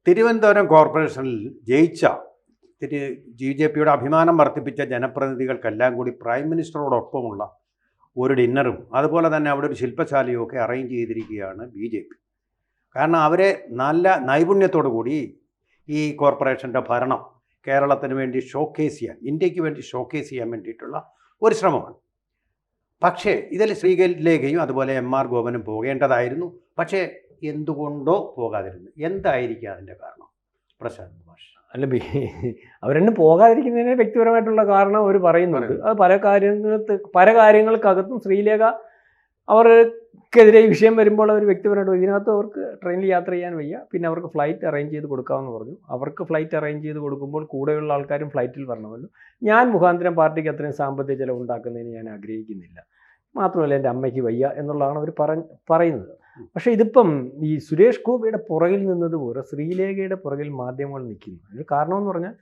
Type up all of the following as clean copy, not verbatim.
തിരുവനന്തപുരം കോർപ്പറേഷനിൽ ജയിച്ച BJPയുടെ അഭിമാനം വർദ്ധിപ്പിച്ച ജനപ്രതിനിധികൾക്കെല്ലാം കൂടി പ്രൈം മിനിസ്റ്ററോടൊപ്പമുള്ള ഒരു ഡിന്നറും അതുപോലെ തന്നെ അവിടെ ഒരു ശില്പശാലയും ഒക്കെ അറേഞ്ച് ചെയ്തിരിക്കുകയാണ് BJP. കാരണം അവരെ നല്ല നൈപുണ്യത്തോടു കൂടി ഈ കോർപ്പറേഷൻ്റെ ഭരണം കേരളത്തിന് വേണ്ടി ഷോക്കേസ് ചെയ്യാൻ, ഇന്ത്യക്ക് വേണ്ടി ഷോക്കേസ് ചെയ്യാൻ വേണ്ടിയിട്ടുള്ള ഒരു ശ്രമമാണ്. പക്ഷേ ഇതിൽ ശ്രീലേഖയും അതുപോലെ MR ഗോപനും പോകേണ്ടതായിരുന്നു. പക്ഷേ എന്തുകൊണ്ടോ പോകാതിരുന്നു. എന്തായിരിക്കും അതിൻ്റെ കാരണം? പ്രശാന്ത് മാഷ്. അല്ല, അവരെന്നെ പോകാതിരിക്കുന്നതിന് വ്യക്തിപരമായിട്ടുള്ള കാരണം അവർ പറയുന്നുണ്ട്. അത് പല കാര്യങ്ങൾക്കകത്തും ശ്രീലേഖ അവർക്കെതിരെ ഈ വിഷയം വരുമ്പോൾ അവർ വ്യക്തിപരമായിട്ട് ഇതിനകത്ത് അവർക്ക് ട്രെയിനിൽ യാത്ര ചെയ്യാൻ വയ്യ, പിന്നെ അവർക്ക് ഫ്ലൈറ്റ് അറേഞ്ച് ചെയ്ത് കൊടുക്കാമെന്ന് പറഞ്ഞു. അവർക്ക് ഫ്ലൈറ്റ് അറേഞ്ച് ചെയ്ത് കൊടുക്കുമ്പോൾ കൂടെയുള്ള ആൾക്കാരും ഫ്ലൈറ്റിൽ വരണമല്ലോ. ഞാൻ മുഖാന്തരം പാർട്ടിക്ക് അത്രയും സാമ്പത്തിക ചെലവ് ഉണ്ടാക്കുന്നതിന് ഞാൻ ആഗ്രഹിക്കുന്നില്ല, മാത്രമല്ല എൻ്റെ അമ്മയ്ക്ക് വയ്യ എന്നുള്ളതാണ് അവർ പറയുന്നത്. പക്ഷേ ഇതിപ്പം ഈ സുരേഷ് ഗോപിയുടെ പുറകിൽ നിന്നതുപോലെ ശ്രീലേഖയുടെ പുറകിൽ മാധ്യമങ്ങൾ നിൽക്കുന്നു. അതിന് കാരണമെന്ന് പറഞ്ഞാൽ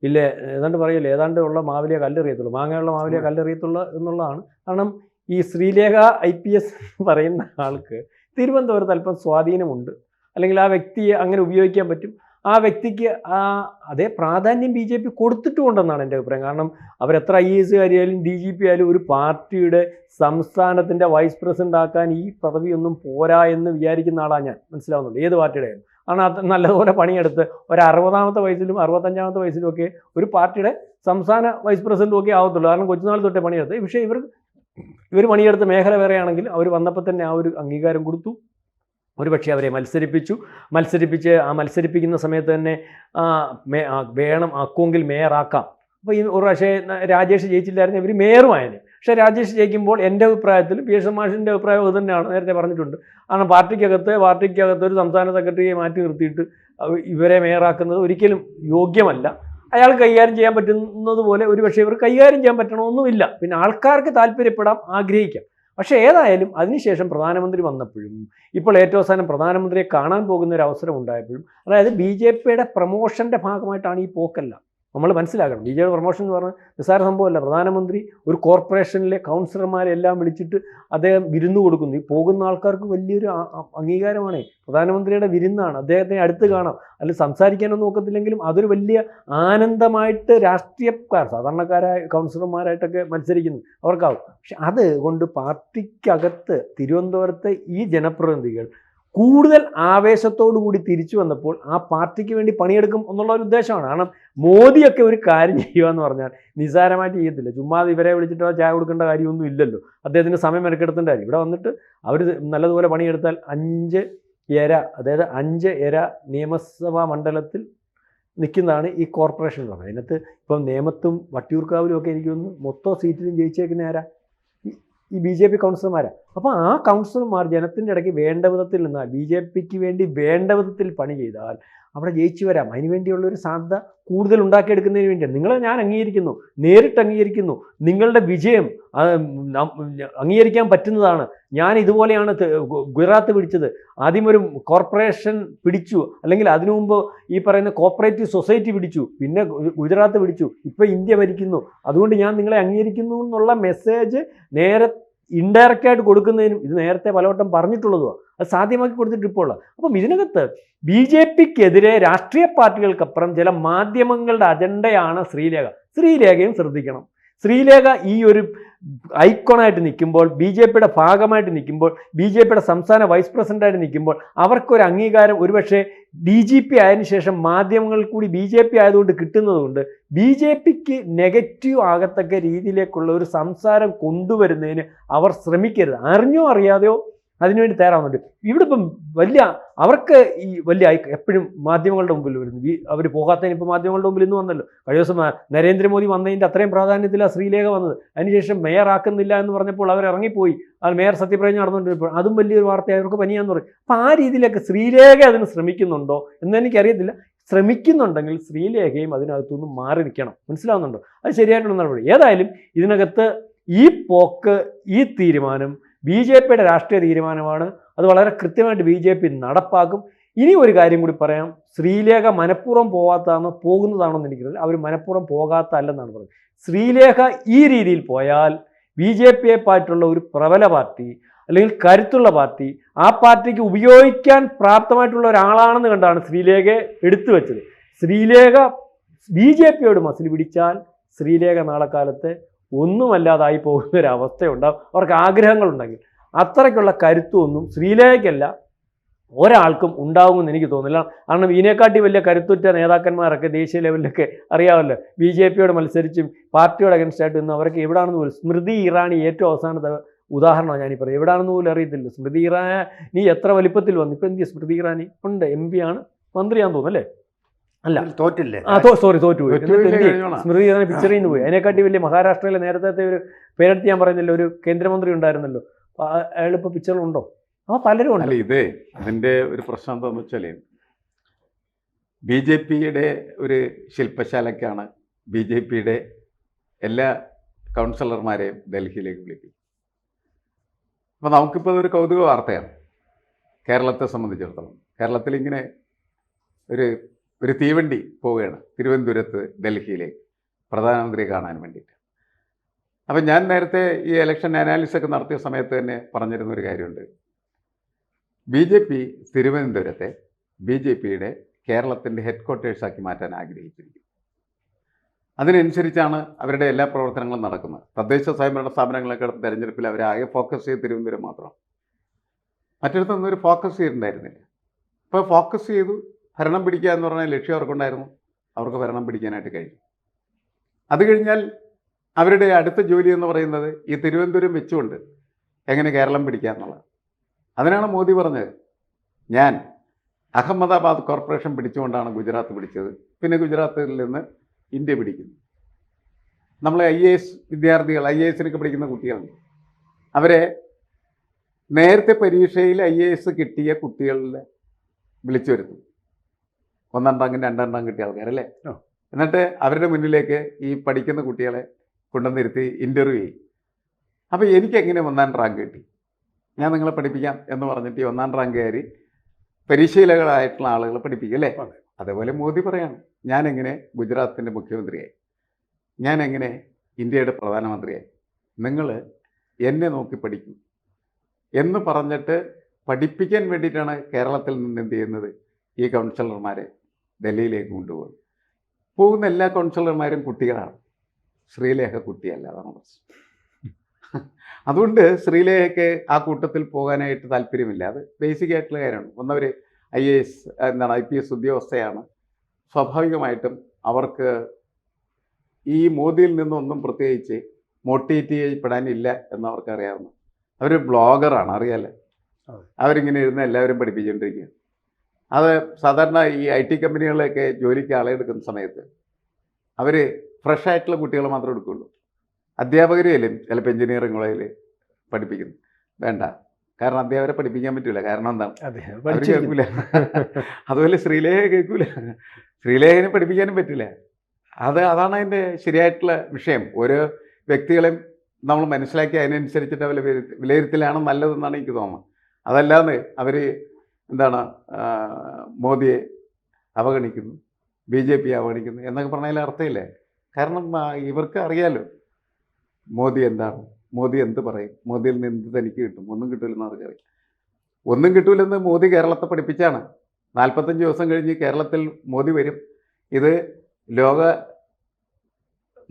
ഇല്ലേ, ഏതാണ്ട് പറയല്ലേ, ഏതാണ്ട് ഉള്ള മാവിലെ കല്ലെറിയത്തുള്ളൂ, മാങ്ങയുള്ള മാവിലെ കല്ലെറിയത്തുള്ളൂ എന്നുള്ളതാണ്. കാരണം ഈ ശ്രീലേഖ IPS പറയുന്ന ആൾക്ക് തിരുവനന്തപുരത്ത് അല്പം സ്വാധീനമുണ്ട്, അല്ലെങ്കിൽ ആ വ്യക്തിയെ അങ്ങനെ ഉപയോഗിക്കാൻ പറ്റും. ആ വ്യക്തിക്ക് അതേ പ്രാധാന്യം BJP കൊടുത്തിട്ടുമുണ്ടെന്നാണ് എൻ്റെ അഭിപ്രായം. കാരണം അവരെത്ര IAS ആയാലും DGP ആയാലും ഒരു പാർട്ടിയുടെ സംസ്ഥാനത്തിൻ്റെ വൈസ് പ്രസിഡന്റ് ആക്കാൻ ഈ പദവിയൊന്നും പോരാ എന്ന് വിചാരിക്കുന്ന ആളാണ് ഞാൻ. മനസ്സിലാവുന്നുണ്ട് ഏത് പാർട്ടിയുടെ ആയാലും. കാരണം അത് നല്ലതുപോലെ പണിയെടുത്ത് ഒരു 60-ാമത്തെ വയസ്സിലും 65-ാമത്തെ വയസ്സിലും ഒക്കെ ഒരു പാർട്ടിയുടെ സംസ്ഥാന വൈസ് പ്രസിഡന്റും ഒക്കെ ആവത്തുള്ളൂ. കാരണം കൊച്ചുനാൾ തൊട്ടേ പണിയെടുത്ത്. പക്ഷേ ഇവർ പണിയെടുത്ത മേഖല വേറെയാണെങ്കിൽ അവർ വന്നപ്പോൾ തന്നെ ആ ഒരു അംഗീകാരം കൊടുത്തു. ഒരുപക്ഷെ അവരെ മത്സരിപ്പിച്ച് മത്സരിപ്പിക്കുന്ന സമയത്ത് തന്നെ വേണം ആക്കുമെങ്കിൽ മേയറാക്കാം. അപ്പോൾ ഈ ഒരു പക്ഷേ രാജേഷ് ജയിച്ചില്ലായിരുന്നു, ഇവർ മേയറുമായതിന്. പക്ഷേ രാജേഷ് ജയിക്കുമ്പോൾ എൻ്റെ അഭിപ്രായത്തിൽ PS മാഷിൻ്റെ അഭിപ്രായം അത് തന്നെയാണ്, നേരത്തെ പറഞ്ഞിട്ടുണ്ട്. കാരണം പാർട്ടിക്കകത്ത് ഒരു സംസ്ഥാന സെക്രട്ടറിയെ മാറ്റി നിർത്തിയിട്ട് ഇവരെ മേയറാക്കുന്നത് ഒരിക്കലും യോഗ്യമല്ല. അയാൾ കൈകാര്യം ചെയ്യാൻ പറ്റുന്നതുപോലെ ഒരുപക്ഷെ ഇവർ കൈകാര്യം ചെയ്യാൻ പറ്റണമെന്നുമില്ല. പിന്നെ ആൾക്കാർക്ക് താല്പര്യപ്പെടാം, ആഗ്രഹിക്കാം. പക്ഷേ ഏതായാലും അതിനുശേഷം പ്രധാനമന്ത്രി വന്നപ്പോഴും ഇപ്പോൾ ഏറ്റവും അവസാനം പ്രധാനമന്ത്രിയെ കാണാൻ പോകുന്ന ഒരു അവസരം ഉണ്ടായപ്പോഴും, അതായത് BJPയുടെ പ്രൊമോഷൻ്റെ ഭാഗമായിട്ടാണ് ഈ പോക്കല്ല. നമ്മൾ മനസ്സിലാക്കണം, BJPയുടെ പ്രൊമോഷൻ എന്ന് പറഞ്ഞാൽ നിസ്സാര സംഭവമല്ല. പ്രധാനമന്ത്രി ഒരു കോർപ്പറേഷനിലെ കൗൺസിലർമാരെല്ലാം വിളിച്ചിട്ട് അദ്ദേഹം വിരുന്ന് കൊടുക്കുന്നു. ഈ പോകുന്ന ആൾക്കാർക്ക് വലിയൊരു അംഗീകാരമാണ്. പ്രധാനമന്ത്രിയുടെ വിരുന്നാണ്, അദ്ദേഹത്തെ അടുത്ത് കാണാം. അല്ലെങ്കിൽ സംസാരിക്കാനൊന്നും നോക്കത്തില്ലെങ്കിലും അതൊരു വലിയ ആനന്ദമായിട്ട് രാഷ്ട്രീയക്കാർ, സാധാരണക്കാരായ കൗൺസിലർമാരായിട്ടൊക്കെ മത്സരിക്കുന്നു, അവർക്കാവും. പക്ഷെ അതുകൊണ്ട് പാർട്ടിക്കകത്ത് തിരുവനന്തപുരത്തെ ഈ ജനപ്രതിനിധികൾ കൂടുതൽ ആവേശത്തോടു കൂടി തിരിച്ചു വന്നപ്പോൾ ആ പാർട്ടിക്ക് വേണ്ടി പണിയെടുക്കും എന്നുള്ള ഒരു ഉദ്ദേശമാണ്. കാരണം മോദിയൊക്കെ ഒരു കാര്യം ചെയ്യുക എന്ന് പറഞ്ഞാൽ നിസ്സാരമായിട്ട് ചെയ്യത്തില്ല. ചുമ്മാതെ ഇവരെ വിളിച്ചിട്ടോ ചായ കൊടുക്കേണ്ട കാര്യമൊന്നും ഇല്ലല്ലോ, അദ്ദേഹത്തിന് സമയം മെനക്കെടുത്തേണ്ട കാര്യം. ഇവിടെ വന്നിട്ട് അവർ നല്ലതുപോലെ പണിയെടുത്താൽ 5 എര നിയമസഭാ മണ്ഡലത്തിൽ നിൽക്കുന്നതാണ് ഈ കോർപ്പറേഷൻ എന്ന് പറയുന്നത്. അതിനകത്ത് ഇപ്പം നേമത്തും വട്ടിയൂർക്കാവിലും ഒക്കെ എനിക്ക് തോന്നുന്നു മൊത്തം സീറ്റിലും ജയിച്ചേക്കുന്ന ആരാ? ഈ BJP കൗൺസിലർമാരാണ്. അപ്പോൾ ആ കൗൺസിലർമാർ ജനത്തിൻ്റെ ഇടയ്ക്ക് വേണ്ട വിധത്തിൽ നിന്നാൽ, BJPക്ക് വേണ്ടി വേണ്ട വിധത്തിൽ പണി ചെയ്താൽ അവിടെ ജയിച്ചു വരാം. അതിന് വേണ്ടിയുള്ളൊരു സാധ്യത കൂടുതൽ ഉണ്ടാക്കിയെടുക്കുന്നതിന് വേണ്ടിയാണ്. നിങ്ങളെ ഞാൻ അംഗീകരിക്കുന്നു, നേരിട്ട് അംഗീകരിക്കുന്നു. നിങ്ങളുടെ വിജയം അംഗീകരിക്കാൻ പറ്റുന്നതാണ്. ഞാൻ ഇതുപോലെയാണ് ഗുജറാത്ത് പിടിച്ചത്. ആദ്യം ഒരു കോർപ്പറേഷൻ പിടിച്ചു, അല്ലെങ്കിൽ അതിനു മുമ്പ് ഈ പറയുന്ന കോപ്പറേറ്റീവ് സൊസൈറ്റി പിടിച്ചു, പിന്നെ ഗുജറാത്ത് പിടിച്ചു, ഇപ്പോൾ ഇന്ത്യ ഭരിക്കുന്നു. അതുകൊണ്ട് ഞാൻ നിങ്ങളെ അംഗീകരിക്കുന്നു എന്നുള്ള മെസ്സേജ് ഇൻഡയറക്റ്റായിട്ട് കൊടുക്കുന്നതിനും ഇത് നേരത്തെ പലവട്ടം പറഞ്ഞിട്ടുള്ളതുമാണ്. അത് സാധ്യമാക്കി കൊടുത്തിട്ട് ഇപ്പോൾ ഉള്ളത്. അപ്പം ഇതിനകത്ത് BJPക്കെതിരെ രാഷ്ട്രീയ പാർട്ടികൾക്കപ്പുറം ചില മാധ്യമങ്ങളുടെ അജണ്ടയാണ് ശ്രീലേഖയും ശ്രദ്ധിക്കണം. ശ്രീലേഖ ഈ ഒരു ഐക്കോണായിട്ട് നിൽക്കുമ്പോൾ, BJPയുടെ ഭാഗമായിട്ട് നിൽക്കുമ്പോൾ, BJPയുടെ സംസ്ഥാന വൈസ് പ്രസിഡന്റായിട്ട് നിൽക്കുമ്പോൾ അവർക്കൊരു അംഗീകാരം ഒരുപക്ഷെ DGP ആയതിനു ശേഷം മാധ്യമങ്ങൾ കൂടി BJP ആയതുകൊണ്ട് കിട്ടുന്നതുകൊണ്ട് BJPക്ക് നെഗറ്റീവ് ആകത്തക്ക രീതിയിലേക്കുള്ള ഒരു സംസാരം കൊണ്ടുവരുന്നതിന് അവർ ശ്രമിക്കരുത്. അറിഞ്ഞോ അറിയാതെയോ അതിനുവേണ്ടി തയ്യാറാവുന്നുണ്ട്. ഇവിടെ ഇപ്പം അവർക്ക് ഈ വലിയ എപ്പോഴും മാധ്യമങ്ങളുടെ മുമ്പിൽ വരുന്നു. അവർ പോകാത്തതിന് ഇപ്പോൾ മാധ്യമങ്ങളുടെ മുമ്പിൽ ഇന്ന് വന്നല്ലോ. കഴിഞ്ഞ ദിവസം നരേന്ദ്രമോദി വന്നതിൻ്റെ അത്രയും പ്രാധാന്യത്തിലാണ് ശ്രീലേഖ വന്നത്. അതിനുശേഷം മേയർ ആക്കുന്നില്ല എന്ന് പറഞ്ഞപ്പോൾ അവർ ഇറങ്ങിപ്പോയി. മേയർ സത്യപ്രതിജ്ഞ നടന്നുകൊണ്ടിരിപ്പോൾ അതും വലിയൊരു വാർത്തയായി, അവർക്ക് പനിയാന്ന് പറയും. അപ്പോൾ ആ രീതിയിലേക്ക് ശ്രീലേഖ അതിന് ശ്രമിക്കുന്നുണ്ടോ എന്ന് എനിക്കറിയത്തില്ല. ശ്രമിക്കുന്നുണ്ടെങ്കിൽ ശ്രീലേഖയും അതിനകത്തുനിന്ന് മാറി നിൽക്കണം. മനസ്സിലാവുന്നുണ്ടോ? അത് ശരിയായിട്ടുള്ള നടപടി. ഏതായാലും ഇതിനകത്ത് ഈ പോക്ക്, ഈ തീരുമാനം BJPയുടെ രാഷ്ട്രീയ തീരുമാനമാണ്. അത് വളരെ കൃത്യമായിട്ട് BJP നടപ്പാക്കും. ഇനി ഒരു കാര്യം കൂടി പറയാം. ശ്രീലേഖ മനഃപൂർവ്വം പോകുന്നതാണോ എന്ന് എനിക്കറിയില്ല. അവർ മനഃപൂർവ്വം പോകാത്തല്ലെന്നാണ് പറയുന്നത്. ശ്രീലേഖ ഈ രീതിയിൽ പോയാൽ BJPയെ പായിട്ടുള്ള ഒരു പ്രബല പാർട്ടി, അല്ലെങ്കിൽ കരുത്തുള്ള പാർട്ടി, ആ പാർട്ടിക്ക് ഉപയോഗിക്കാൻ പ്രാപ്തമായിട്ടുള്ള ഒരാളാണെന്ന് കണ്ടാണ് ശ്രീലേഖയെ എടുത്തു വെച്ചത്. ശ്രീലേഖ BJPയോട് മസിൽ പിടിച്ചാൽ ശ്രീലേഖ നാളെ കാലത്ത് ഒന്നുമല്ലാതായി പോകുന്ന ഒരു അവസ്ഥയുണ്ടാകും. അവർക്ക് ആഗ്രഹങ്ങളുണ്ടെങ്കിൽ അത്രയ്ക്കുള്ള കരുത്തൊന്നും ശ്രീലേഖയ്ക്കല്ല ഒരാൾക്കും ഉണ്ടാകുമെന്ന് എനിക്ക് തോന്നുന്നില്ല. കാരണം ഇതിനെക്കാട്ടി വലിയ കരുത്തുറ്റ നേതാക്കന്മാരൊക്കെ ദേശീയ ലെവലിലൊക്കെ അറിയാമല്ലോ, BJPയോട് മത്സരിച്ചും പാർട്ടിയോട് അഗൻസ്റ്റ് ആയിട്ട് നിന്ന് അവർക്ക് എവിടാണെന്ന് പോലും. സ്മൃതി ഇറാനി ഏറ്റവും അവസാനത്തെ ഉദാഹരണമാണ് ഞാനീ പറയുന്നത്. എവിടാണെന്ന് പോലും അറിയത്തില്ല. സ്മൃതി ഇറാനി എത്ര വലിപ്പത്തിൽ വന്നു. ഇപ്പം എന്ത് സ്മൃതി ഇറാനി ഉണ്ട്, MP ആണ്, മന്ത്രിയാന്ന് തോന്നുന്നു അല്ലേ? അല്ല, തോറ്റില്ലേ? സോറി, തോറ്റുപോയി. സ്മൃതി ഇറാനി പിക്ചറിൽ നിന്ന് പോയി. അതിനെക്കാട്ടി വലിയ മഹാരാഷ്ട്രയിലെ നേരത്തെ ഒരു പേരെടുത്ത് ഞാൻ പറയുന്നില്ല, ഒരു കേന്ദ്രമന്ത്രി ഉണ്ടായിരുന്നല്ലോ, അയാളിപ്പോൾ പിക്ചറിലുണ്ടോ? അപ്പോൾ പലരും ഉണ്ട്. ഇതിൻ്റെ ഒരു പ്രശ്നം എന്താണെന്ന് വെച്ചാൽ BJPയുടെ ഒരു ശില്പശാലയ്ക്കാണ് BJPയുടെ എല്ലാ കൗൺസിലർമാരെയും ഡൽഹിയിലേക്ക് വിളിക്കും. അപ്പോൾ നമുക്കിപ്പോൾ ഒരു കൗതുക വാർത്തയാണ് കേരളത്തെ സംബന്ധിച്ചിടത്തോളം. കേരളത്തിൽ ഇങ്ങനെ ഒരു തീവണ്ടി പോവുകയാണ് തിരുവനന്തപുരത്ത് ഡൽഹിയിലേക്ക് പ്രധാനമന്ത്രിയെ കാണാൻ വേണ്ടിയിട്ട്. അപ്പം ഞാൻ നേരത്തെ ഈ ഇലക്ഷൻ അനാലിസിസ് ഒക്കെ നടത്തിയ സമയത്ത് തന്നെ പറഞ്ഞിരുന്നൊരു കാര്യമുണ്ട്. BJP തിരുവനന്തപുരത്തെ BJPയുടെ കേരളത്തിൻ്റെ ഹെഡ് ക്വാർട്ടേഴ്സാക്കി മാറ്റാൻ ആഗ്രഹിച്ചിരിക്കുന്നു. അതിനനുസരിച്ചാണ് അവരുടെ എല്ലാ പ്രവർത്തനങ്ങളും നടക്കുന്നത്. തദ്ദേശ സ്വയംഭരണ സ്ഥാപനങ്ങളൊക്കെ തെരഞ്ഞെടുപ്പിൽ അവരാകെ ഫോക്കസ് ചെയ്ത് തിരുവനന്തപുരം മാത്രം, മറ്റിടത്തൊന്നും ഒരു ഫോക്കസ് ചെയ്തിട്ടുണ്ടായിരുന്നില്ല. ഇപ്പോൾ ഫോക്കസ് ചെയ്തു ഭരണം പിടിക്കുക എന്ന് പറഞ്ഞാൽ ലക്ഷ്യം അവർക്കുണ്ടായിരുന്നു. അവർക്ക് ഭരണം പിടിക്കാനായിട്ട് കഴിഞ്ഞു. അത് കഴിഞ്ഞാൽ അവരുടെ അടുത്ത ജോലി എന്ന് പറയുന്നത് ഈ തിരുവനന്തപുരം വെച്ചുകൊണ്ട് എങ്ങനെ കേരളം പിടിക്കുക എന്നുള്ളത്. അതിനാണ് മോദി പറഞ്ഞത്, ഞാൻ അഹമ്മദാബാദ് കോർപ്പറേഷൻ പിടിച്ചുകൊണ്ടാണ് ഗുജറാത്ത് പിടിച്ചത്, പിന്നെ ഗുജറാത്തിൽ നിന്ന് ഇന്ത്യ പിടിക്കുന്നു. നമ്മൾ IAS വിദ്യാർത്ഥികൾ, IASനൊക്കെ പഠിക്കുന്ന കുട്ടികളുണ്ട്, അവരെ നേരത്തെ പരീക്ഷയിൽ IAS കിട്ടിയ കുട്ടികളെ വിളിച്ചു വരുത്തും. 1ാം റാങ്കും 2ാം റാങ്ക് കിട്ടിയ ആൾക്കാരല്ലേ. എന്നിട്ട് അവരുടെ മുന്നിലേക്ക് ഈ പഠിക്കുന്ന കുട്ടികളെ കൊണ്ടുവന്നിരുത്തി ഇൻ്റർവ്യൂ ചെയ്യും. അപ്പോൾ എനിക്കെങ്ങനെ 1ാം റാങ്ക് കിട്ടി, ഞാൻ നിങ്ങളെ പഠിപ്പിക്കാം എന്ന് പറഞ്ഞിട്ട് ഈ 1ാം റാങ്കുകാർ പരിശീലകരായിട്ടുള്ള ആളുകളെ പഠിപ്പിക്കും അല്ലേ. അതേപോലെ മോദി പറയാണ്, ഞാനെങ്ങനെ ഗുജറാത്തിൻ്റെ മുഖ്യമന്ത്രിയായി, ഞാനെങ്ങനെ ഇന്ത്യയുടെ പ്രധാനമന്ത്രിയായി, നിങ്ങൾ എന്നെ നോക്കി പഠിക്കും എന്ന് പറഞ്ഞിട്ട് പഠിപ്പിക്കാൻ വേണ്ടിയിട്ടാണ് കേരളത്തിൽ നിന്ന് എന്ത് ചെയ്യുന്നത്, ഈ കൗൺസിലർമാരെ ഡൽഹിയിലേക്ക് കൊണ്ടുപോകുന്നത്. പോകുന്ന എല്ലാ കൗൺസിലർമാരും കുട്ടികളാണ്. ശ്രീലേഖ കുട്ടിയല്ല, അതാണ് പ്രശ്നം. അതുകൊണ്ട് ശ്രീലേഖയ്ക്ക് ആ കൂട്ടത്തിൽ പോകാനായിട്ട് താല്പര്യമില്ല. അത് ബേസിക് ആയിട്ടുള്ള കാര്യമാണ്. ഒന്നവർ IPS ഉദ്യോഗസ്ഥയാണ്. സ്വാഭാവികമായിട്ടും അവർക്ക് ഈ മോദിയിൽ നിന്നൊന്നും പ്രത്യേകിച്ച് മോട്ടിവേറ്റ് ചെയ്യപ്പെടാനില്ല എന്നവർക്ക് അറിയാവുന്നു. അവർ ബ്ലോഗറാണ്, അറിയാമല്ലേ. അവരിങ്ങനെ ഇരുന്ന് എല്ലാവരും പഠിപ്പിച്ചുകൊണ്ടിരിക്കുക. അത് സാധാരണ ഈ IT കമ്പനികളിലൊക്കെ ജോലിക്ക് ആളെ എടുക്കുന്ന സമയത്ത് അവർ ഫ്രഷ് ആയിട്ടുള്ള കുട്ടികളെ മാത്രമേ എടുക്കുകയുള്ളൂ. അധ്യാപകരെയും ചിലപ്പോൾ എഞ്ചിനീയറിംഗ് കോളേജിൽ പഠിപ്പിക്കുന്നു വേണ്ട, കാരണം അധ്യാപകരെ പഠിപ്പിക്കാൻ പറ്റില്ല. കാരണം എന്താണ്, അവർ കേൾക്കൂല. അതുപോലെ ശ്രീലേഖ കേൾക്കൂല, ശ്രീലേഖനെ പഠിപ്പിക്കാനും പറ്റില്ല. അതാണ് അതിൻ്റെ ശരിയായിട്ടുള്ള വിഷയം. ഓരോ വ്യക്തികളെയും നമ്മൾ മനസ്സിലാക്കി അതിനനുസരിച്ചിട്ട് അവർ വിലയിരുത്തലാണ് നല്ലതെന്നാണ് എനിക്ക് തോന്നുന്നത്. അതല്ലാതെ അവർ മോദിയെ അവഗണിക്കുന്നു, BJP അവഗണിക്കുന്നു എന്നൊക്കെ പറഞ്ഞാൽ അർത്ഥമില്ല. കാരണം ഇവർക്ക് അറിയാലോ മോദി എന്താണ്, മോദി എന്ത് പറയും, മോദിയിൽ നിന്ന് എന്ത് തനിക്ക് കിട്ടും. ഒന്നും കിട്ടില്ലെന്ന് അവർക്കറിയാം. ഒന്നും കിട്ടൂലെന്ന് മോദി കേരളത്തെ പഠിപ്പിച്ചാണ്. 45 ദിവസം കഴിഞ്ഞ് കേരളത്തിൽ മോദി വരും, ഇത് ലോക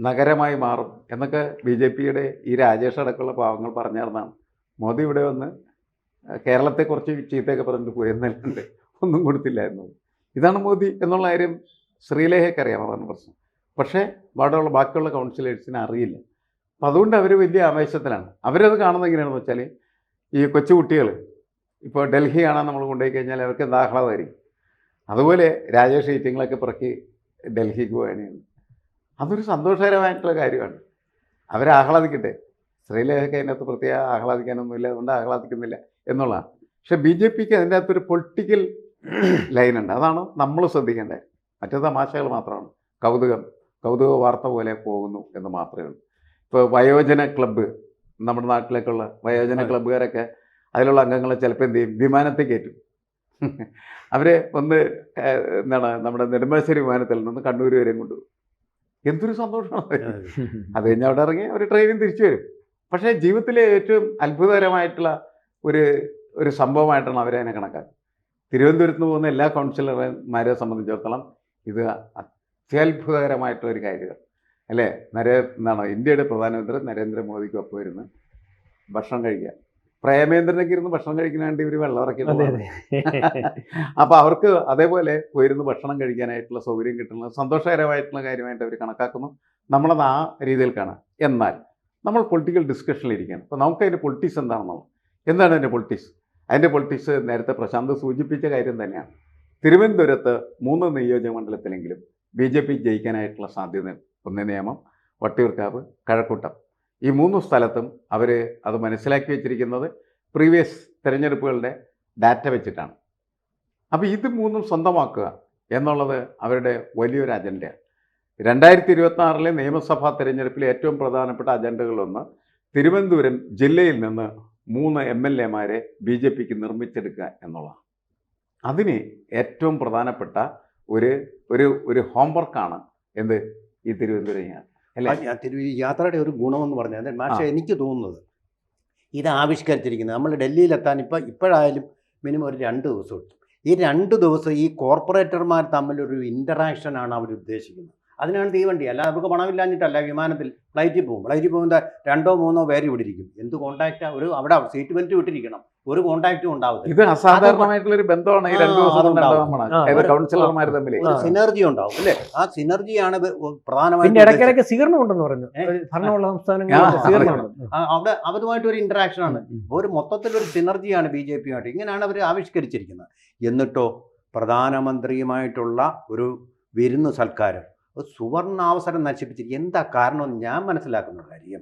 നഗരമായി മാറും എന്നൊക്കെ BJPയുടെ ഈ രാജേഷ് അടക്കമുള്ള പാവങ്ങൾ പറഞ്ഞിരുന്നതാണ്. മോദി ഇവിടെ വന്ന് കേരളത്തെ കുറച്ച് ചീത്തയൊക്കെ പറഞ്ഞിട്ട് പോയെന്നല്ലാണ്ട് ഒന്നും കൊടുത്തില്ലായിരുന്നു. ഇതാണ് മോദി എന്നുള്ള കാര്യം ശ്രീലേഖയ്ക്കറിയാം, അതാണ് പ്രശ്നം. പക്ഷേ ബാക്കിയുള്ള കൗൺസിലേഴ്സിന് അറിയില്ല. അപ്പം അതുകൊണ്ട് അവർ വലിയ ആവേശത്തിലാണ്. അവരത് കാണുന്നത് എങ്ങനെയാണെന്ന് വെച്ചാൽ, ഈ കൊച്ചുകുട്ടികൾ ഇപ്പോൾ ഡൽഹി കാണാൻ നമ്മൾ കൊണ്ടുപോയി കഴിഞ്ഞാൽ അവർക്ക് എന്താ ആഹ്ലാദമായിരിക്കും. അതുപോലെ രാജേഷ് ഈറ്റിങ്ങളൊക്കെ പിറക്കി ഡൽഹിക്ക് പോവുകയാണ്. അതൊരു സന്തോഷകരമായിട്ടുള്ള കാര്യമാണ്. അവരെ ആഹ്ലാദിക്കട്ടെ. ശ്രീലേഖയ്ക്ക് അതിനകത്ത് പ്രത്യേക ആഹ്ലാദിക്കാനൊന്നുമില്ല, അതുകൊണ്ട് ആഹ്ലാദിക്കുന്നില്ല എന്നുള്ളതാണ്. പക്ഷേ BJPക്ക് അതിൻ്റെ അകത്തൊരു പൊളിറ്റിക്കൽ ലൈനുണ്ട്. അതാണ് നമ്മൾ ശ്രദ്ധിക്കേണ്ടത്. മറ്റു തമാശകൾ മാത്രമാണ്, കൗതുക വാർത്ത പോലെ പോകുന്നു എന്ന് മാത്രമേ ഉള്ളൂ. ഇപ്പോൾ വയോജന ക്ലബ്ബ്, നമ്മുടെ നാട്ടിലേക്കുള്ള വയോജന ക്ലബ്ബുകാരൊക്കെ അതിലുള്ള അംഗങ്ങളെ ചിലപ്പോൾ എന്ത് ചെയ്യും, വിമാനത്തിൽ കയറ്റും. അവരെ ഒന്ന് നമ്മുടെ നെടുമ്പാശ്ശേരി വിമാനത്തിൽ നിന്ന് കണ്ണൂർ വരെയും കൊണ്ടുപോകും. എന്തൊരു സന്തോഷമാണ്. അത് കഴിഞ്ഞ് അവിടെ ഇറങ്ങി അവർ ട്രെയിനിൽ തിരിച്ചു വരും. പക്ഷേ ജീവിതത്തിലെ ഏറ്റവും അത്ഭുതകരമായിട്ടുള്ള ഒരു ഒരു സംഭവമായിട്ടാണ് അവരതിനെ കണക്കാക്കുന്നത്. തിരുവനന്തപുരത്ത് നിന്ന് പോകുന്ന എല്ലാ കൗൺസിലർമാരെ സംബന്ധിച്ചിടത്തോളം ഇത് അത്യത്ഭുതകരമായിട്ടുള്ളൊരു കാര്യമാണ് അല്ലേ. ഇന്ത്യയുടെ പ്രധാനമന്ത്രി നരേന്ദ്രമോദിക്കൊപ്പം ഇരുന്ന് ഭക്ഷണം കഴിക്കുക. പ്രേമേന്ദ്രനൊക്കെ ഇരുന്ന് ഭക്ഷണം കഴിക്കാനായിട്ട് ഇവർ വെള്ളം ഇറക്കിയിട്ടുണ്ട്. അപ്പോൾ അവർക്ക് അതേപോലെ പോയിരുന്ന് ഭക്ഷണം കഴിക്കാനായിട്ടുള്ള സൗകര്യം കിട്ടുന്നത് സന്തോഷകരമായിട്ടുള്ള കാര്യമായിട്ട് അവർ കണക്കാക്കുന്നു. നമ്മളത് ആ രീതിയിൽ കാണാം. എന്നാൽ നമ്മൾ പൊളിറ്റിക്കൽ ഡിസ്കഷനിലിരിക്കുകയാണ്. അപ്പോൾ നമുക്ക് അതിൻ്റെ പൊളിറ്റിക്സ് എന്താണെന്നുള്ളത്. എന്താണ് അതിൻ്റെ പൊളിറ്റിക്സ്? അതിൻ്റെ പൊളിറ്റിക്സ് നേരത്തെ പ്രശാന്ത് സൂചിപ്പിച്ച കാര്യം തന്നെയാണ്. തിരുവനന്തപുരത്ത് 3 നിയോജക മണ്ഡലത്തിലെങ്കിലും BJP ജയിക്കാനായിട്ടുള്ള സാധ്യതയുണ്ട്. ഒന്ന് നേമം, വട്ടിയൂർക്കാവ്, കഴക്കൂട്ടം. ഈ 3 സ്ഥലത്തും അവർ അത് മനസ്സിലാക്കി വെച്ചിരിക്കുന്നത് പ്രീവിയസ് തിരഞ്ഞെടുപ്പുകളുടെ ഡാറ്റ വെച്ചിട്ടാണ്. അപ്പോൾ ഇത് 3 സ്വന്തമാക്കുക എന്നുള്ളത് അവരുടെ വലിയൊരു അജണ്ടയാണ്. 2026 നിയമസഭാ തിരഞ്ഞെടുപ്പിലെ ഏറ്റവും പ്രധാനപ്പെട്ട അജണ്ടകളൊന്ന് തിരുവനന്തപുരം ജില്ലയിൽ നിന്ന് 3 MLAമാരെ BJPക്ക് നിർമ്മിച്ചെടുക്കുക എന്നുള്ളതാണ്. അതിന് ഏറ്റവും പ്രധാനപ്പെട്ട ഒരു ഹോംവർക്കാണ് എന്ത് ഈ തിരുവനന്തപുരം അല്ലേ. യാത്രയുടെ ഒരു ഗുണമെന്ന് പറഞ്ഞാൽ പക്ഷേ എനിക്ക് തോന്നുന്നത് ഇത് ആവിഷ്കരിച്ചിരിക്കുന്നത് നമ്മൾ ഡൽഹിയിലെത്താൻ ഇപ്പോഴായാലും മിനിമം ഒരു 2 ദിവസം എടുത്തു. ഈ 2 ദിവസം ഈ കോർപ്പറേറ്റർമാർ തമ്മിലൊരു ഇൻ്ററാക്ഷനാണ് അവർ ഉദ്ദേശിക്കുന്നത്. അതിനാണ് തീവണ്ടി. അല്ല അവർക്ക് പണമില്ലാഞ്ഞിട്ടല്ല. വിമാനത്തിൽ ഫ്ലൈറ്റിൽ പോകുമ്പോൾ 2 or 3 പേര് ഇവിടെ ഇരിക്കും. എന്ത് കോൺടാക്റ്റാ? അവിടെ സീറ്റ് ബെൽറ്റ് വിട്ടിരിക്കണം, ഒരു കോൺടാക്റ്റും ഉണ്ടാവത്തില്ല. ഇത് അസാധാരണമായിട്ടുള്ള ഒരു ബന്ധമാണ് ഈ 2 ദിവസം കൗൺസിലർമാർ തമ്മിൽ. സിനർജി ഉണ്ടാവും അല്ലേ. ആ സിനർജിയാണ് പ്രധാനമായിട്ടും. ഇടയ്ക്കിടയ്ക്ക് സ്വീകരണം ഉണ്ടെന്ന് പറഞ്ഞു ഭരണമുള്ള സംസ്ഥാനങ്ങളിൽ. അവിടെ അവരുമായിട്ടൊരു ഇന്ററാക്ഷൻ ആണ്. ഒരു മൊത്തത്തിലൊരു സിനർജിയാണ് BJPയുമായിട്ട്. ഇങ്ങനെയാണ് അവർ ആവിഷ്കരിച്ചിരിക്കുന്നത്. എന്നിട്ടോ പ്രധാനമന്ത്രിയുമായിട്ടുള്ള ഒരു വിരുന്ന് സൽക്കാരം സുവർണാവസരം നശിപ്പിച്ചിരിക്കും. എന്താ കാരണമെന്ന് ഞാൻ മനസ്സിലാക്കുന്ന കാര്യം,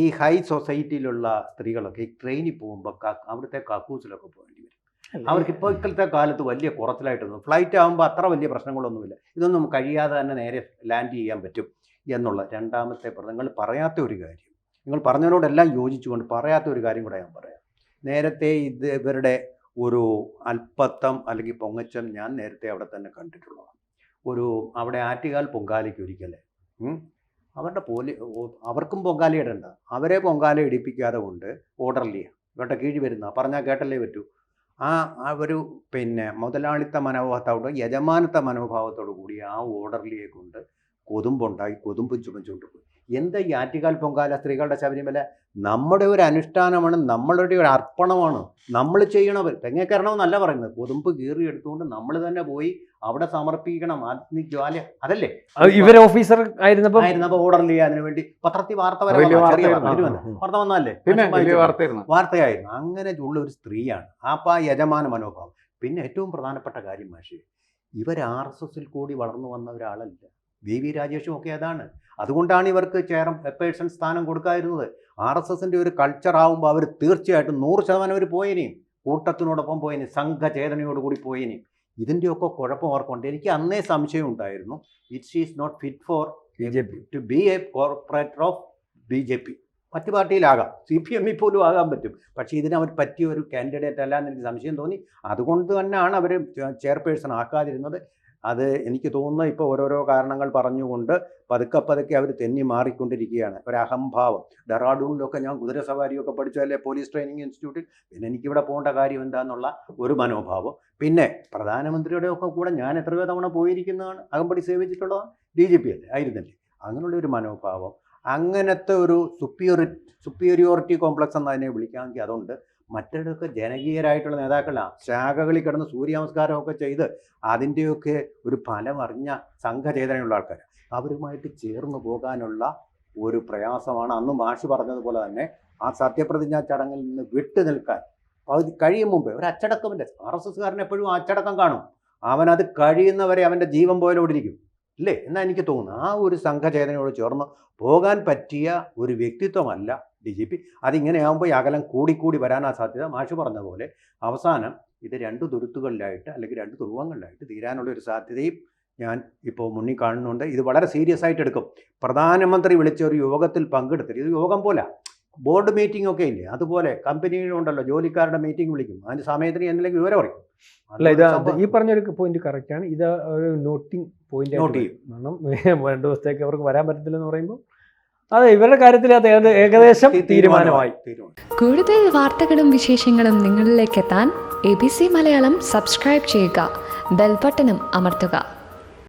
ഈ ഹൈ സൊസൈറ്റിയിലുള്ള സ്ത്രീകളൊക്കെ ഈ ട്രെയിനിൽ പോകുമ്പോൾ അവിടുത്തെ കക്കൂസിലൊക്കെ പോകേണ്ടി വരും. അവർക്ക് ഇപ്പോഴത്തെ കാലത്ത് വലിയ കുറച്ചിലായിട്ടൊന്നും, ഫ്ലൈറ്റ് ആകുമ്പോൾ അത്ര വലിയ പ്രശ്നങ്ങളൊന്നുമില്ല. ഇതൊന്നും കഴിയാതെ തന്നെ നേരെ ലാൻഡ് ചെയ്യാൻ പറ്റും എന്നുള്ള രണ്ടാമത്തെ നിങ്ങൾ പറയാത്ത ഒരു കാര്യം, നിങ്ങൾ പറഞ്ഞതിനോടെല്ലാം യോജിച്ചുകൊണ്ട് പറയാത്ത ഒരു കാര്യം കൂടെ ഞാൻ പറയാം. നേരത്തെ ഇവരുടെ ഒരു അല്പത്തം അല്ലെങ്കിൽ പൊങ്ങച്ചം ഞാൻ നേരത്തെ അവിടെ തന്നെ കണ്ടിട്ടുള്ളതാണ്. അവിടെ ആറ്റുകാൽ പൊങ്കാലയ്ക്ക് ഒരിക്കലേ അവരുടെ അവർക്കും പൊങ്കാല ഇടണ്ട, അവരെ പൊങ്കാല ഇടിപ്പിക്കാതെ കൊണ്ട് ഓർഡർലിയാണ് ഇവരുടെ കീഴിൽ വരുന്ന പറഞ്ഞാൽ കേട്ടല്ലേ പറ്റൂ. ഒരു മുതലാളിത്ത മനോഭാവത്തോട് യജമാനത്ത മനോഭാവത്തോടു കൂടി ആ ഓർഡർലിയെ കൊണ്ട് കൊതുമ്പുണ്ടായി കൊതുമ്പ് ചുമച്ചുകൊണ്ട് പോയി. എന്താ ഈ ആറ്റുകാൽ പൊങ്കാല സ്ത്രീകളുടെ ശബരിമല നമ്മുടെ ഒരു അനുഷ്ഠാനമാണ്, നമ്മളുടെ ഒരു അർപ്പണമാണ്. നമ്മൾ ചെയ്യണവർ തെങ്ങേക്കരണമെന്നല്ല പറയുന്നത്, കൊതുമ്പ് കീറി എടുത്തുകൊണ്ട് നമ്മൾ തന്നെ പോയി അവിടെ സമർപ്പിക്കണം. ജ്വാല അതല്ലേ ഇവർ ഓഫീസർ ആയിരുന്നപ്പോൾ ഓർഡർലി അതിനു വേണ്ടി പത്രത്തിൽ വാർത്ത വന്നല്ലേ, വാർത്തയായിരുന്നു. അങ്ങനെ ഉള്ള ഒരു സ്ത്രീയാണ് ആ യജമാന മനോഭാവം. പിന്നെ ഏറ്റവും പ്രധാനപ്പെട്ട കാര്യം മാഷി, ഇവർ RSSൽ കൂടി വളർന്നു വന്ന ഒരാളല്ല. VV രാജേഷും ഒക്കെ അതാണ്. അതുകൊണ്ടാണ് ഇവർക്ക് ചെയർപേഴ്സൺ സ്ഥാനം കൊടുക്കാതിരുന്നത്. RSSൻ്റെ ഒരു കൾച്ചർ ആകുമ്പോൾ അവർ തീർച്ചയായിട്ടും 100% അവർ പോയേനെയും, കൂട്ടത്തിനോടൊപ്പം പോയേനെയും, സംഘചേതനയോടുകൂടി പോയേനെയും. ഇതിൻ്റെയൊക്കെ കുഴപ്പം ഓർക്കൊണ്ട് എനിക്ക് അന്നേ സംശയം ഉണ്ടായിരുന്നു, it is not fit for to be a corporator of BJP. മറ്റു പാർട്ടിയിലാകാം, CPM പോലും ആകാൻ പറ്റും, പക്ഷേ ഇതിനവർ പറ്റിയ ഒരു കാൻഡിഡേറ്റ് അല്ല എന്ന് എനിക്ക് സംശയം തോന്നി. അതുകൊണ്ട് തന്നെയാണ് അവർ ചെയർപേഴ്സൺ ആക്കാതിരുന്നത്. അത് എനിക്ക് തോന്നുന്നു ഇപ്പോൾ ഓരോരോ കാരണങ്ങൾ പറഞ്ഞുകൊണ്ട് പതുക്കെ അവർ തെന്നി മാറിക്കൊണ്ടിരിക്കുകയാണ്. ഒരു അഹംഭാവം. ഡെറാഡൂണിലൊക്കെ ഞാൻ കുതിരസവാരിയൊക്കെ പഠിച്ചതല്ലേ, പോലീസ് ട്രെയിനിങ് ഇൻസ്റ്റിറ്റ്യൂട്ടിൽ. പിന്നെ എനിക്കിവിടെ പോകേണ്ട കാര്യം എന്താണെന്നുള്ള ഒരു മനോഭാവം. പിന്നെ പ്രധാനമന്ത്രിയുടെ ഒക്കെ കൂടെ ഞാൻ എത്രയോ തവണ പോയിരിക്കുന്നതാണ്, അകമ്പടി സേവിച്ചിട്ടുള്ളതാണ്. DGP അല്ലേ ആയിരുന്നല്ലേ. അങ്ങനെയുള്ള ഒരു മനോഭാവം, അങ്ങനത്തെ ഒരു സുപ്പീരിയോറിറ്റി കോംപ്ലക്സ് എന്ന് അതിനെ വിളിക്കാമെങ്കിൽ അതുകൊണ്ട് മറ്റൊക്കെ ജനകീയരായിട്ടുള്ള നേതാക്കളാണ്. ശാഖകളിൽ കിടന്ന് സൂര്യമസ്കാരമൊക്കെ ചെയ്ത് അതിൻ്റെയൊക്കെ ഒരു ഫലം അറിഞ്ഞ സംഘചേതനയുള്ള ആൾക്കാർ. അവരുമായിട്ട് ചേർന്ന് പോകാനുള്ള ഒരു പ്രയാസമാണ്. അന്ന് മാഷ് പറഞ്ഞതുപോലെ തന്നെ ആ സത്യപ്രതിജ്ഞാ ചടങ്ങിൽ നിന്ന് വിട്ടു നിൽക്കാൻ കഴിയും മുമ്പേ ഒരു അച്ചടക്കമില്ല. RSSകാരൻ എപ്പോഴും അച്ചടക്കം കാണും. അവനത് കഴിയുന്നവരെ അവൻ്റെ ജീവൻ പോലോടിരിക്കും അല്ലേ എന്നാണ് എനിക്ക് തോന്നുന്നത്. ആ ഒരു സംഘചേതനയോട് ചേർന്ന് പോകാൻ പറ്റിയ ഒരു വ്യക്തിത്വമല്ല DGP. അതിങ്ങനെയാകുമ്പോൾ അകലം കൂടിക്കൂടി വരാനാ സാധ്യത. മാഷ് പറഞ്ഞ പോലെ അവസാനം ഇത് 2 തുരുത്തുകളിലായിട്ട് അല്ലെങ്കിൽ 2 ധ്രുവങ്ങളിലായിട്ട് തീരാനുള്ള ഒരു സാധ്യതയും ഞാൻ ഇപ്പോൾ മുന്നിൽ കാണുന്നുണ്ട്. ഇത് വളരെ സീരിയസ് ആയിട്ട് എടുക്കും. പ്രധാനമന്ത്രി വിളിച്ച ഒരു യോഗത്തിൽ പങ്കെടുത്തിട്ട്, ഇത് യോഗം പോലെ ബോർഡ് മീറ്റിംഗ് ഒക്കെ ഇല്ലേ, അതുപോലെ കമ്പനികളുണ്ടല്ലോ ജോലിക്കാരുടെ മീറ്റിംഗ് വിളിക്കും, അതിന് സമയത്തിന് എന്തെങ്കിലും വിവരം അറിയും. അല്ല, ഇത് ഈ പറഞ്ഞൊരു പോയിന്റ് കറക്റ്റാണ്. ഇത് ഒരു നോട്ടിംഗ് പോയിന്റ് നോട്ട് ചെയ്യും. കാരണം 2 ദിവസത്തേക്ക് അവർക്ക് വരാൻ പറ്റത്തില്ലെന്ന് പറയുമ്പോൾ അതെ, ഇവരുടെ കാര്യത്തിൽ അത് ഏകദേശം തീരുമാനമായി. കൂടുതൽ വാർത്തകളും വിശേഷങ്ങളും നിങ്ങളിലേക്ക് എത്താൻ ABC മലയാളം സബ്സ്ക്രൈബ് ചെയ്യുക, ബെൽ ബട്ടണും അമർത്തുക.